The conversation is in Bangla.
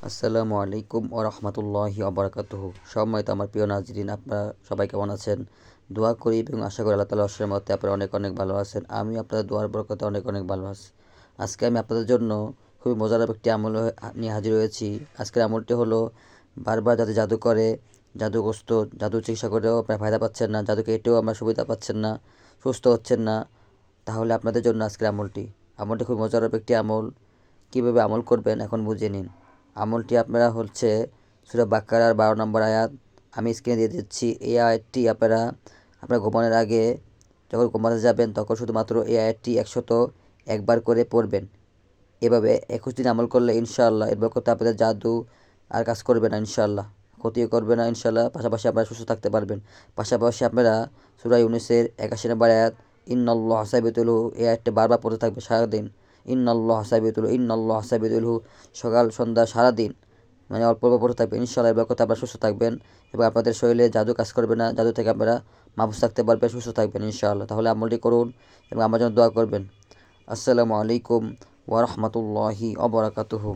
আসসালামু আলাইকুম ও রহমতুল্লাহি আবরাকাতুহু। সম্মানিত আমার প্রিয় নাজরিন, আপনারা সবাই কেমন আছেন? দোয়া করি এবং আশা করি আল্লাহ তাআলার অশেষ রহমতে আপনারা অনেক অনেক ভালো আছেন। আমি আপনাদের দোয়ার বরকতে অনেক অনেক ভালো আছি। আজকে আমি আপনাদের জন্য খুবই মজার একটি আমল নিয়ে হাজির হয়েছি। আজকের আমলটি হলো, বারবার যাতে জাদু করে, জাদুগ্রস্ত, জাদু চিকিৎসা করেও আপনারা ফায়দা পাচ্ছেন না, জাদু কেটেও আমরা সুবিধা পাচ্ছেন না, সুস্থ হচ্ছেন না, তাহলে আপনাদের জন্য আজকের আমলটি খুব মজার একটি আমল। কীভাবে আমল করবেন এখন বুঝে নিন। আমলটি আপনারা হচ্ছে সূরা বাকারার 12 নম্বর আয়াত আমি স্ক্রিনে দিয়ে দিচ্ছি। এই আয়াতটি আপনারা ঘুমানোর আগে যখন ঘুমাতে যাবেন তখন শুধুমাত্র এই আয়াতটি 101বার করে পড়বেন। এভাবে 21 দিন আমল করলে ইনশাআল্লাহ এর বরকতে আপনাদের জাদু আর কাজ করবে না ইনশাআল্লাহ, ক্ষতিও করবে না ইনশাআল্লাহ। পাশাপাশি আপনারা সুস্থ থাকতে পারবেন। পাশাপাশি আপনারা সূরা ইউনূসের 81 নম্বর আয়াত ইন্নাল্লাহা সাবিতুলহু, এই আয়াতটি বারবার পড়তে থাকবে সারাদিন। ইন্নাল্লাহা সাবিতুলহু, ইন্নাল্লাহা সাবিতুলহু, সকাল সন্ধ্যা সারাদিন মানে অল্প অল্প পড়তে থাকবেন। ইনশাআল্লাহ এর বরকতে আপনারা সুস্থ থাকবেন এবং আপনাদের শরীরে জাদু কাজ করবে না, জাদু থেকে আপনারা মাহফুজ থাকতে পারবেন, সুস্থ থাকবেন ইনশাআল্লাহ। তাহলে আমলটি করুন এবং আমার জন্য দোয়া করবেন। আসসালামু আলাইকুম ওয়া রাহমাতুল্লাহি ওয়া বারাকাতুহু।